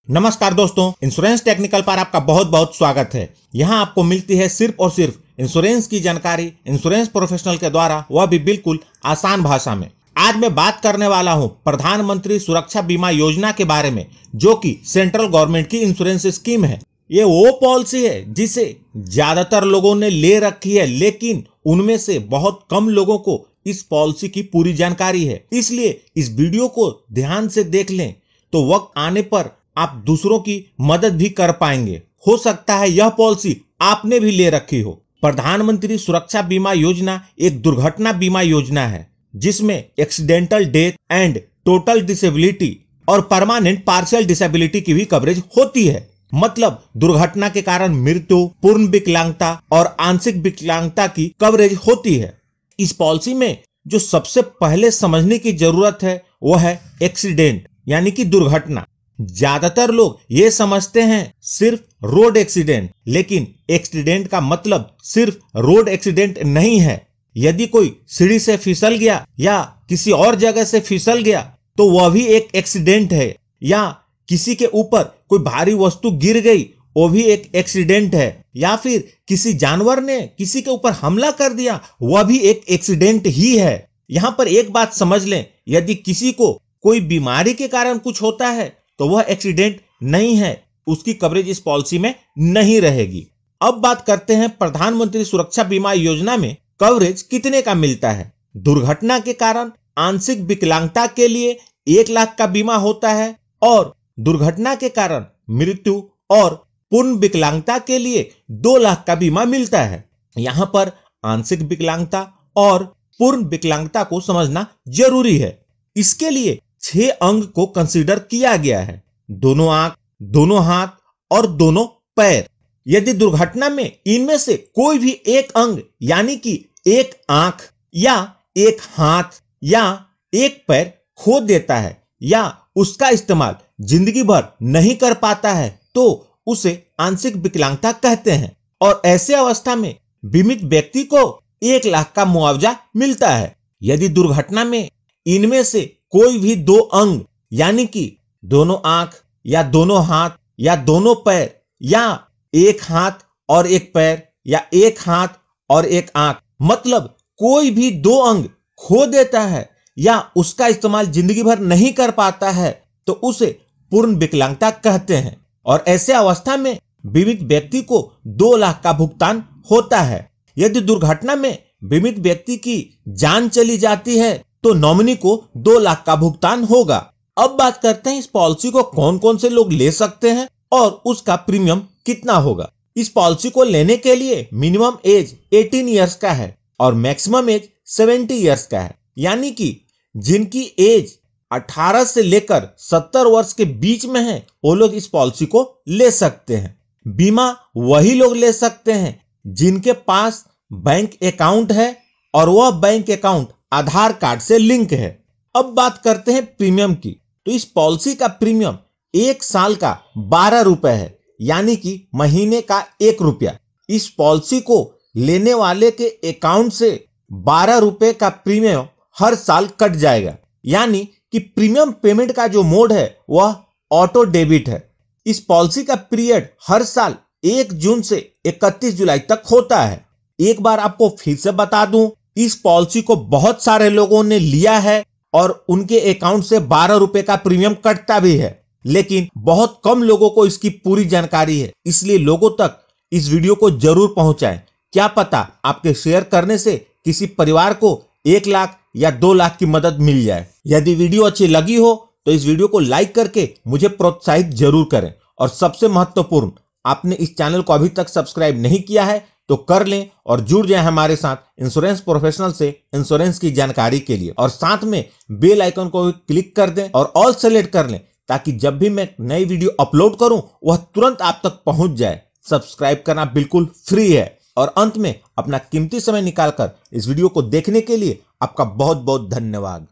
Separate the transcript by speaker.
Speaker 1: नमस्कार दोस्तों, insurance technical पर आपका बहुत बहुत स्वागत है। यहाँ आपको मिलती है सिर्फ और सिर्फ इंश्योरेंस की जानकारी इंश्योरेंस प्रोफेशनल के द्वारा, वह भी बिल्कुल आसान भाषा में। आज मैं बात करने वाला हूँ प्रधानमंत्री सुरक्षा बीमा योजना के बारे में, जो कि सेंट्रल गवर्नमेंट की इंश्योरेंस स्कीम है। ये वो पॉलिसी है जिसे ज्यादातर लोगों ने ले रखी है, लेकिन उनमें से बहुत कम लोगों को इस पॉलिसी की पूरी जानकारी है। इसलिए इस वीडियो को ध्यान से देख लें तो वक्त आने पर आप दूसरों की मदद भी कर पाएंगे। हो सकता है यह पॉलिसी आपने भी ले रखी हो। प्रधानमंत्री सुरक्षा बीमा योजना एक दुर्घटना बीमा योजना है जिसमें accidental death and total disability और परमानेंट पार्शियल डिसेबिलिटी की भी कवरेज होती है। मतलब दुर्घटना के कारण मृत्यु, पूर्ण विकलांगता और आंशिक विकलांगता की कवरेज होती है। इस पॉलिसी में जो सबसे पहले समझने की जरूरत है वह है एक्सीडेंट यानी कि दुर्घटना। ज्यादातर लोग ये समझते हैं सिर्फ रोड एक्सीडेंट, लेकिन एक्सीडेंट का मतलब सिर्फ रोड एक्सीडेंट नहीं है। यदि कोई सीढ़ी से फिसल गया या किसी और जगह से फिसल गया तो वह भी एक एक्सीडेंट है, या किसी के ऊपर कोई भारी वस्तु गिर गई वो भी एक एक्सीडेंट है, या फिर किसी जानवर ने किसी के ऊपर हमला कर दिया वह भी एक एक्सीडेंट ही है। यहाँ पर एक बात समझ लें, यदि किसी को कोई बीमारी के कारण कुछ होता है तो वह एक्सीडेंट नहीं है, उसकी कवरेज इस पॉलिसी में नहीं रहेगी। अब बात करते हैं प्रधानमंत्री सुरक्षा बीमा योजना में कवरेज कितने का मिलता है। दुर्घटना के कारण आंशिक विकलांगता के लिए 1 लाख का बीमा होता है और दुर्घटना के कारण मृत्यु और पूर्ण विकलांगता के लिए 2 लाख का बीमा मिलता है। यहाँ पर आंशिक विकलांगता और पूर्ण विकलांगता को समझना जरूरी है। इसके लिए 6 अंग को कंसीडर किया गया है: दोनों आंख, दोनों हाथ और दोनों पैर। यदि दुर्घटना में इनमें से कोई भी एक अंग यानी कि एक आंख या एक हाथ या एक पैर खो देता है या उसका इस्तेमाल जिंदगी भर नहीं कर पाता है तो उसे आंशिक विकलांगता कहते हैं, और ऐसे अवस्था में बीमित व्यक्ति को 1 लाख का मुआवजा मिलता है। यदि दुर्घटना में इनमें से कोई भी 2 अंग यानी कि दोनों आंख या दोनों हाथ या दोनों पैर या एक हाथ और एक पैर या एक हाथ और एक आंख, मतलब कोई भी 2 अंग खो देता है या उसका इस्तेमाल जिंदगी भर नहीं कर पाता है तो उसे पूर्ण विकलांगता कहते हैं, और ऐसे अवस्था में बीमित व्यक्ति को 2 लाख का भुगतान होता है। यदि दुर्घटना में बीमित व्यक्ति की जान चली जाती है तो नॉमिनी को 2 लाख का भुगतान होगा। अब बात करते हैं इस पॉलिसी को कौन कौन से लोग ले सकते हैं और उसका प्रीमियम कितना होगा। इस पॉलिसी को लेने के लिए मिनिमम एज 18 इयर्स का है और मैक्सिमम एज 70 इयर्स का है, यानी कि जिनकी एज 18 से लेकर 70 वर्ष के बीच में है वो लोग इस पॉलिसी को ले सकते हैं। बीमा वही लोग ले सकते हैं जिनके पास बैंक अकाउंट है और वह बैंक अकाउंट आधार कार्ड से लिंक है। अब बात करते हैं प्रीमियम की, तो इस पॉलिसी का प्रीमियम 1 साल का 12 रुपए है, यानी कि महीने का 1 रुपया। इस पॉलिसी को लेने वाले के अकाउंट से 12 रुपए का प्रीमियम हर साल कट जाएगा, यानी कि प्रीमियम पेमेंट का जो मोड है वह ऑटो डेबिट है। इस पॉलिसी का पीरियड हर साल 1 जून से 31 जुलाई तक होता है। एक बार आपको फिर से बता दूं, इस पॉलिसी को बहुत सारे लोगों ने लिया है और उनके अकाउंट से 12 रुपए का प्रीमियम कटता भी है, लेकिन बहुत कम लोगों को इसकी पूरी जानकारी है। इसलिए लोगों तक इस वीडियो को जरूर पहुंचाएं। क्या पता आपके शेयर करने से किसी परिवार को 1 लाख या 2 लाख की मदद मिल जाए। यदि वीडियो अच्छी लगी हो तो इस वीडियो को लाइक करके मुझे प्रोत्साहित जरूर करें, और सबसे महत्वपूर्ण, आपने इस चैनल को अभी तक सब्सक्राइब नहीं किया है तो कर लें और जुड़ जाएं हमारे साथ इंश्योरेंस प्रोफेशनल से इंश्योरेंस की जानकारी के लिए, और साथ में बेल आइकन को भी क्लिक कर दें और ऑल सेलेक्ट कर लें ताकि जब भी मैं नई वीडियो अपलोड करूं वह तुरंत आप तक पहुंच जाए। सब्सक्राइब करना बिल्कुल फ्री है। और अंत में अपना कीमती समय निकालकर इस वीडियो को देखने के लिए आपका बहुत बहुत धन्यवाद।